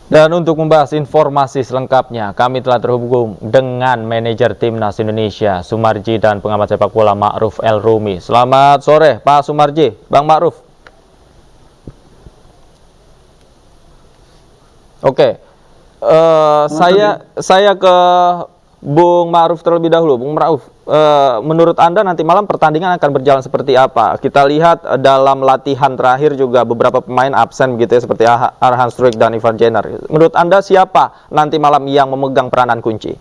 Dan untuk membahas informasi selengkapnya, kami telah terhubung dengan manajer Timnas Indonesia, Sumarji, dan pengamat sepak bola Ma'ruf El Rumi. Selamat sore, Pak Sumarji, Bang Ma'ruf. Oke, saya ke Bung Ma'ruf terlebih dahulu. Bung Ma'ruf, menurut Anda nanti malam pertandingan akan berjalan seperti apa? Kita lihat dalam latihan terakhir juga beberapa pemain absen gitu ya, seperti Arhan Struijk dan Ivan Jenner. Menurut Anda siapa nanti malam yang memegang peranan kunci?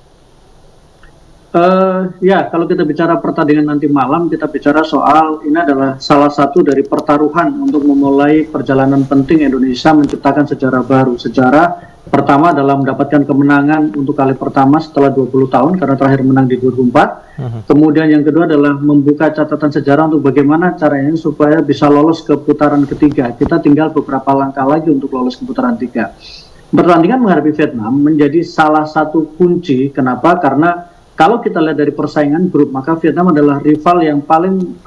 Ya, kalau kita bicara pertandingan nanti malam, kita bicara soal ini adalah salah satu dari pertaruhan untuk memulai perjalanan penting Indonesia menciptakan sejarah baru. Sejarah pertama adalah mendapatkan kemenangan untuk kali pertama setelah 20 tahun, karena terakhir menang di 2004. Kemudian yang kedua adalah membuka catatan sejarah untuk bagaimana caranya supaya bisa lolos ke putaran ketiga. Kita tinggal beberapa langkah lagi untuk lolos ke putaran tiga. Pertandingan menghadapi Vietnam menjadi salah satu kunci. Kenapa? Karena kalau kita lihat dari persaingan grup, maka Vietnam adalah rival yang paling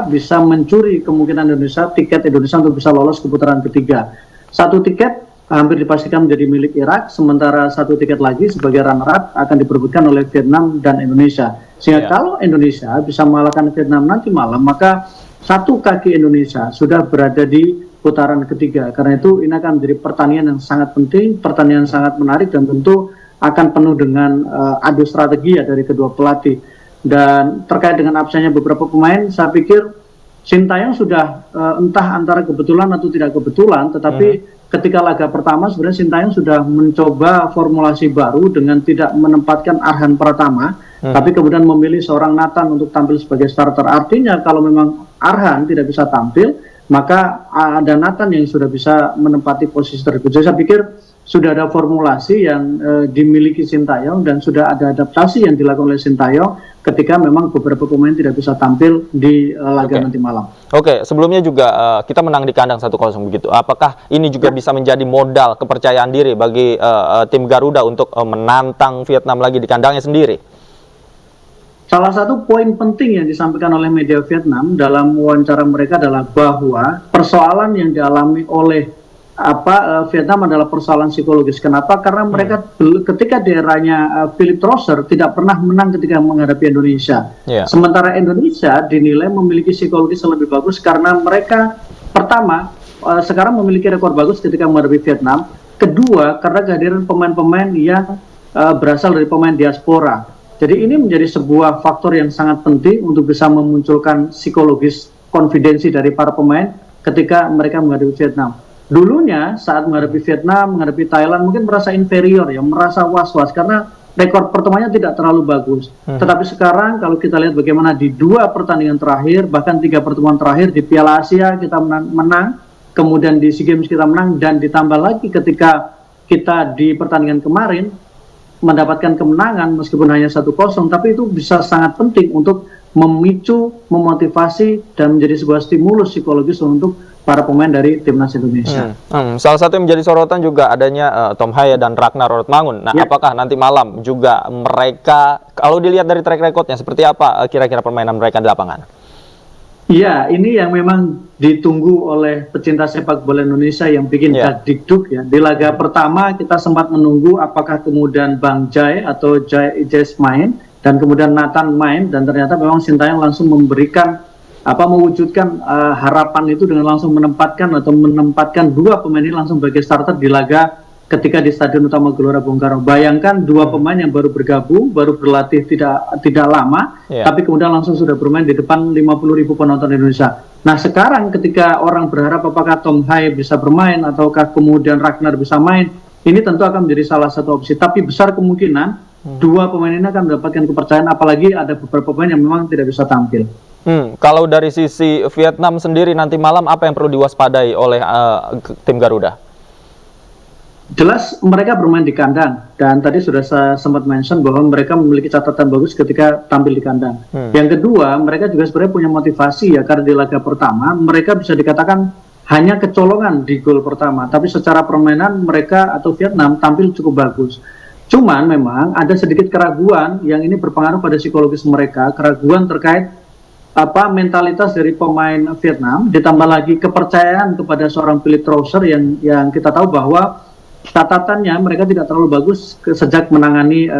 bisa mencuri kemungkinan tiket Indonesia untuk bisa lolos ke putaran ketiga. Satu tiket hampir dipastikan menjadi milik Irak, sementara satu tiket lagi sebagai runner-up akan diperebutkan oleh Vietnam dan Indonesia. Sehingga kalau Indonesia bisa mengalahkan Vietnam nanti malam, maka satu kaki Indonesia sudah berada di putaran ketiga. Karena itu ini akan menjadi pertandingan yang sangat penting, pertandingan yang sangat menarik, dan tentu akan penuh dengan adu strategi ya dari kedua pelatih. Dan terkait dengan absennya beberapa pemain, saya pikir Sintayong sudah entah antara kebetulan atau tidak kebetulan, tetapi ketika laga pertama sebenarnya Sintayong sudah mencoba formulasi baru dengan tidak menempatkan Arhan Pratama, tapi kemudian memilih seorang Nathan untuk tampil sebagai starter. Artinya kalau memang Arhan tidak bisa tampil, maka ada Nathan yang sudah bisa menempati posisi tersebut. Jadi saya pikir sudah ada formulasi yang dimiliki Sintayong dan sudah ada adaptasi yang dilakukan oleh Sintayong ketika memang beberapa pemain tidak bisa tampil di laga nanti malam. Oke, sebelumnya juga kita menang di kandang 1-0 begitu. Apakah ini juga bisa menjadi modal kepercayaan diri bagi tim Garuda untuk menantang Vietnam lagi di kandangnya sendiri? Salah satu poin penting yang disampaikan oleh media Vietnam dalam wawancara mereka adalah bahwa persoalan yang dialami oleh Vietnam adalah persoalan psikologis. Kenapa? Karena mereka ketika di eranya Philip Trosser tidak pernah menang ketika menghadapi Indonesia. Sementara Indonesia dinilai memiliki psikologis yang lebih bagus karena mereka pertama sekarang memiliki rekor bagus ketika menghadapi Vietnam. Kedua, karena kehadiran pemain-pemain yang berasal dari pemain diaspora. Jadi ini menjadi sebuah faktor yang sangat penting untuk bisa memunculkan psikologis konfidensi dari para pemain ketika mereka menghadapi Vietnam. Dulunya saat menghadapi Vietnam, menghadapi Thailand mungkin merasa inferior ya, merasa was-was karena rekor pertamanya tidak terlalu bagus. Tetapi sekarang kalau kita lihat bagaimana di 2 pertandingan terakhir, bahkan 3 pertemuan terakhir di Piala Asia kita menang, kemudian di SEA Games kita menang, dan ditambah lagi ketika kita di pertandingan kemarin mendapatkan kemenangan meskipun hanya 1-0, tapi itu bisa sangat penting untuk memicu, memotivasi, dan menjadi sebuah stimulus psikologis untuk para pemain dari Timnas Indonesia. Salah satu yang menjadi sorotan juga adanya Tom Haya dan Ragnar Ortmangun. Nah, apakah nanti malam juga mereka, kalau dilihat dari track recordnya, seperti apa kira-kira permainan mereka di lapangan? Iya, ini yang memang ditunggu oleh pecinta sepak bola Indonesia yang bikin dikduk ya. Di laga pertama kita sempat menunggu apakah kemudian Bang Jai atau Jais main, dan kemudian Nathan main, dan ternyata memang Sintayong langsung memberikan mewujudkan harapan itu dengan langsung menempatkan 2 pemain ini langsung sebagai starter di laga ketika di Stadion Utama Gelora Bung Karno. Bayangkan 2 pemain yang baru bergabung, baru berlatih tidak lama, tapi kemudian langsung sudah bermain di depan 50.000 penonton Indonesia. Nah sekarang ketika orang berharap apakah Tom Haya bisa bermain ataukah kemudian Ragnar bisa main, ini tentu akan menjadi salah satu opsi. Tapi besar kemungkinan 2 pemain ini akan mendapatkan kepercayaan, apalagi ada beberapa pemain yang memang tidak bisa tampil. Kalau dari sisi Vietnam sendiri nanti malam apa yang perlu diwaspadai oleh tim Garuda? Jelas mereka bermain di kandang, dan tadi sudah saya sempat mention bahwa mereka memiliki catatan bagus ketika tampil di kandang. Yang kedua, mereka juga sebenarnya punya motivasi ya, karena di laga pertama mereka bisa dikatakan hanya kecolongan di gol pertama, tapi secara permainan mereka atau Vietnam tampil cukup bagus. Cuman memang ada sedikit keraguan yang ini berpengaruh pada psikologis mereka, keraguan terkait mentalitas dari pemain Vietnam, ditambah lagi kepercayaan kepada seorang Philip Trosser yang kita tahu bahwa catatannya mereka tidak terlalu bagus sejak menangani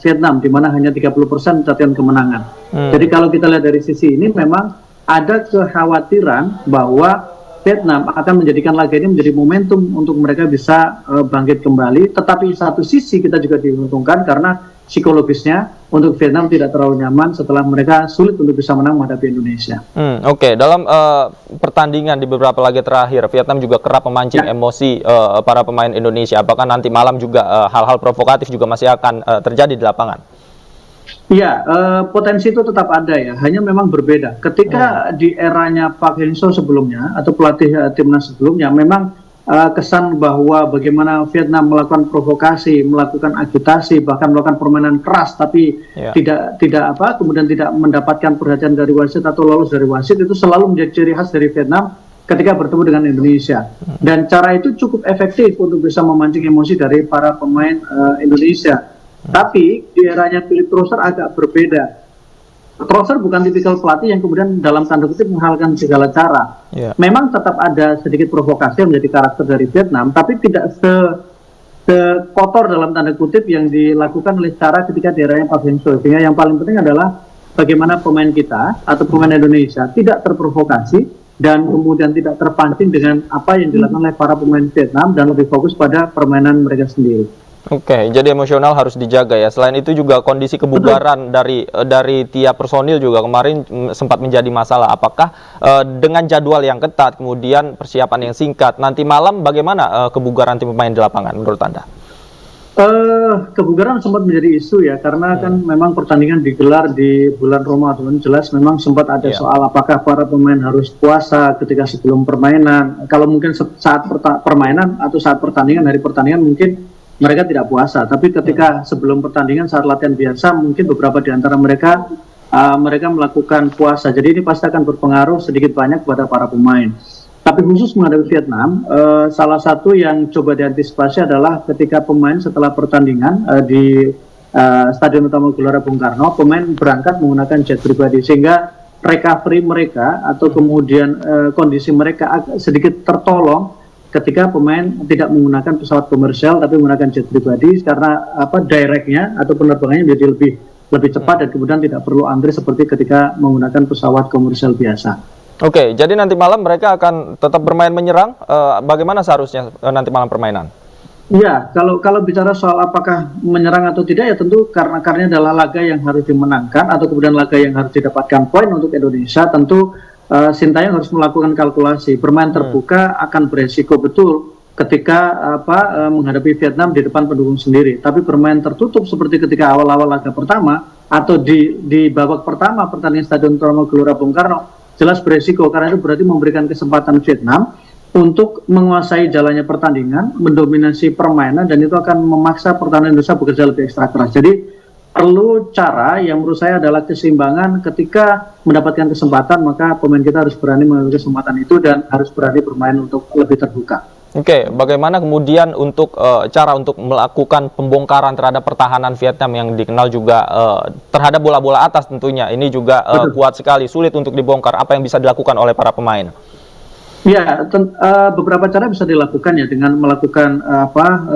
Vietnam, di mana hanya 30% capaian kemenangan. Jadi kalau kita lihat dari sisi ini, memang ada kekhawatiran bahwa Vietnam akan menjadikan laga ini menjadi momentum untuk mereka bisa bangkit kembali. Tetapi satu sisi kita juga diuntungkan karena psikologisnya untuk Vietnam tidak terlalu nyaman setelah mereka sulit untuk bisa menang menghadapi Indonesia. Oke. Dalam pertandingan di beberapa laga terakhir, Vietnam juga kerap memancing emosi para pemain Indonesia. Apakah nanti malam juga hal-hal provokatif juga masih akan terjadi di lapangan? Iya, potensi itu tetap ada ya, hanya memang berbeda. Ketika di eranya Pak Heng-seo sebelumnya atau pelatih timnas sebelumnya, memang kesan bahwa bagaimana Vietnam melakukan provokasi, melakukan agitasi, bahkan melakukan permainan keras, tapi kemudian tidak mendapatkan perhatian dari wasit atau lolos dari wasit, itu selalu menjadi ciri khas dari Vietnam ketika bertemu dengan Indonesia. Dan cara itu cukup efektif untuk bisa memancing emosi dari para pemain Indonesia. Tapi di eranya Philip Rosser agak berbeda. Rosser bukan tipikal pelatih yang kemudian dalam tanda kutip menghalalkan segala cara. Memang tetap ada sedikit provokasi yang menjadi karakter dari Vietnam, tapi tidak sekotor dalam tanda kutip yang dilakukan oleh cara ketika di eranya Pak Heng-seo. Sehingga yang paling penting adalah bagaimana pemain kita atau pemain Indonesia tidak terprovokasi dan kemudian tidak terpancing dengan apa yang dilakukan oleh para pemain Vietnam dan lebih fokus pada permainan mereka sendiri. Oke, jadi emosional harus dijaga ya. Selain itu juga kondisi kebugaran dari tiap personil juga kemarin sempat menjadi masalah. Apakah dengan jadwal yang ketat, kemudian persiapan yang singkat, nanti malam bagaimana kebugaran tim pemain di lapangan menurut Anda? Kebugaran sempat menjadi isu ya, karena kan memang pertandingan digelar di bulan Ramadan. Jelas memang sempat ada soal apakah para pemain harus puasa ketika sebelum permainan. Kalau mungkin saat permainan atau saat pertandingan, hari pertandingan mungkin mereka tidak puasa, tapi ketika sebelum pertandingan saat latihan biasa mungkin beberapa di antara mereka melakukan puasa. Jadi ini pasti akan berpengaruh sedikit banyak kepada para pemain. Tapi khusus menghadapi Vietnam, salah satu yang coba diantisipasi adalah ketika pemain setelah pertandingan di Stadion Utama Gelora Bung Karno, pemain berangkat menggunakan jet pribadi sehingga recovery mereka atau kemudian kondisi mereka sedikit tertolong ketika pemain tidak menggunakan pesawat komersial tapi menggunakan jet pribadi, karena directnya atau penerbangannya menjadi lebih cepat dan kemudian tidak perlu antri seperti ketika menggunakan pesawat komersial biasa. Oke, jadi nanti malam mereka akan tetap bermain menyerang. Bagaimana seharusnya nanti malam permainan? Ya, kalau bicara soal apakah menyerang atau tidak, ya tentu karena adalah laga yang harus dimenangkan atau kemudian laga yang harus didapatkan poin untuk Indonesia. Tentu Sintayong harus melakukan kalkulasi. Bermain terbuka akan beresiko betul ketika menghadapi Vietnam di depan pendukung sendiri. Tapi bermain tertutup seperti ketika awal-awal laga pertama atau di babak pertama pertandingan Stadion Utama Gelora Bung Karno, jelas beresiko karena itu berarti memberikan kesempatan Vietnam untuk menguasai jalannya pertandingan, mendominasi permainan, dan itu akan memaksa pertahanan Indonesia bekerja lebih ekstra keras. Jadi perlu cara yang menurut saya adalah keseimbangan. Ketika mendapatkan kesempatan, maka pemain kita harus berani mengambil kesempatan itu dan harus berani bermain untuk lebih terbuka. Oke, bagaimana kemudian untuk cara untuk melakukan pembongkaran terhadap pertahanan Vietnam yang dikenal juga terhadap bola-bola atas tentunya. Ini juga kuat sekali, sulit untuk dibongkar. Apa yang bisa dilakukan oleh para pemain? Ya, beberapa cara bisa dilakukan ya, dengan melakukan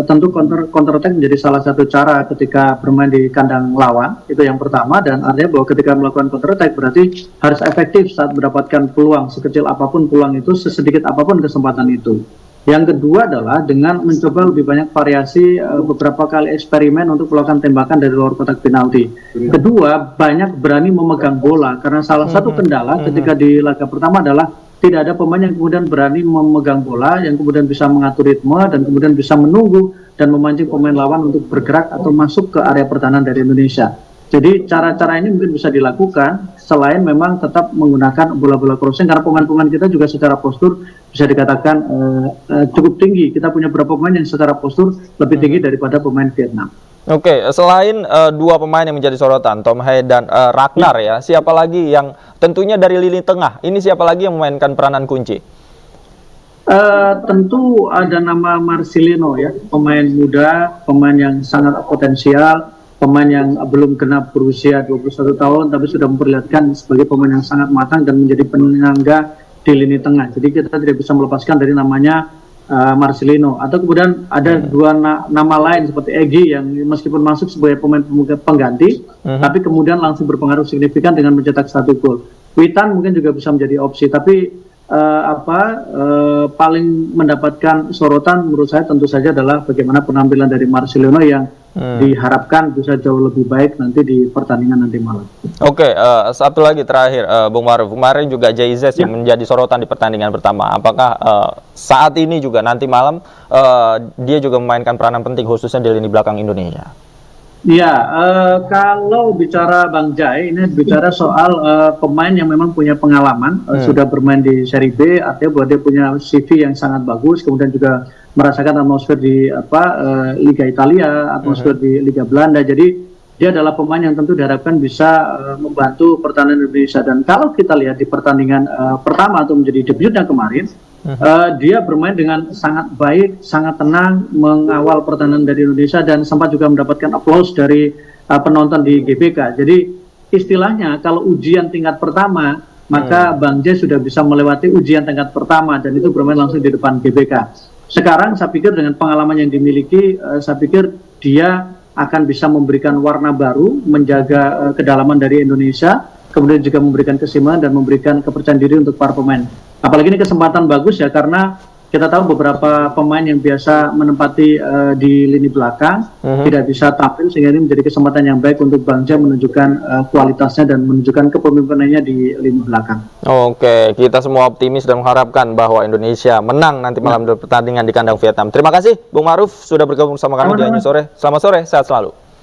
tentu counter attack menjadi salah satu cara ketika bermain di kandang lawan, itu yang pertama. Dan artinya bahwa ketika melakukan counter attack berarti harus efektif saat mendapatkan peluang, sekecil apapun peluang itu, sesedikit apapun kesempatan itu. Yang kedua adalah dengan mencoba lebih banyak variasi, beberapa kali eksperimen untuk melakukan tembakan dari luar kotak penalti. Kedua, banyak berani memegang bola, karena salah satu kendala ketika di laga pertama adalah tidak ada pemain yang kemudian berani memegang bola, yang kemudian bisa mengatur ritme dan kemudian bisa menunggu dan memancing pemain lawan untuk bergerak atau masuk ke area pertahanan dari Indonesia. Jadi cara-cara ini mungkin bisa dilakukan selain memang tetap menggunakan bola-bola crossing, karena pemain-pemain kita juga secara postur bisa dikatakan cukup tinggi. Kita punya beberapa pemain yang secara postur lebih tinggi daripada pemain Vietnam. Oke, selain dua pemain yang menjadi sorotan, Tom Hae dan Ragnar ya, siapa lagi yang tentunya dari lini tengah, ini siapa lagi yang memainkan peranan kunci? Tentu ada nama Marcelino ya, pemain muda, pemain yang sangat potensial, pemain yang belum genap berusia 21 tahun, tapi sudah memperlihatkan sebagai pemain yang sangat matang dan menjadi penyangga di lini tengah. Jadi kita tidak bisa melepaskan dari namanya Marcelino, atau kemudian ada dua nama lain seperti Egy yang meskipun masuk sebagai pemain pengganti, tapi kemudian langsung berpengaruh signifikan dengan mencetak 1 gol. Witan mungkin juga bisa menjadi opsi, tapi paling mendapatkan sorotan menurut saya tentu saja adalah bagaimana penampilan dari Marcelino yang diharapkan bisa jauh lebih baik nanti di pertandingan nanti malam. Oke, satu lagi terakhir, Bung Maruf. Kemarin juga Jay-Z yang menjadi sorotan di pertandingan pertama. Apakah saat ini juga nanti malam dia juga memainkan peranan penting khususnya di lini belakang Indonesia? Ya, kalau bicara Bang Jai, ini bicara soal pemain yang memang punya pengalaman, sudah bermain di Serie B, artinya bahwa dia punya CV yang sangat bagus, kemudian juga merasakan atmosfer di Liga Italia, atmosfer di Liga Belanda. Jadi dia adalah pemain yang tentu diharapkan bisa membantu pertahanan Indonesia. Dan kalau kita lihat di pertandingan pertama atau menjadi debutnya kemarin, dia bermain dengan sangat baik, sangat tenang, mengawal pertahanan dari Indonesia dan sempat juga mendapatkan aplaus dari penonton di GBK. Jadi istilahnya kalau ujian tingkat pertama, maka Bang Jai sudah bisa melewati ujian tingkat pertama dan itu bermain langsung di depan GBK. Sekarang saya pikir dengan pengalaman yang dimiliki, saya pikir dia akan bisa memberikan warna baru, menjaga kedalaman dari Indonesia, kemudian juga memberikan keseimbangan dan memberikan kepercayaan diri untuk para pemain. Apalagi ini kesempatan bagus ya, karena kita tahu beberapa pemain yang biasa menempati di lini belakang tidak bisa tampil, sehingga ini menjadi kesempatan yang baik untuk Bang Jai menunjukkan kualitasnya dan menunjukkan kepemimpinannya di lini belakang. Oke, kita semua optimis dan mengharapkan bahwa Indonesia menang nanti malam dalam pertandingan di kandang Vietnam. Terima kasih Bung Maruf sudah bergabung sama kami di Anju Sore. Selamat sore, sehat selalu.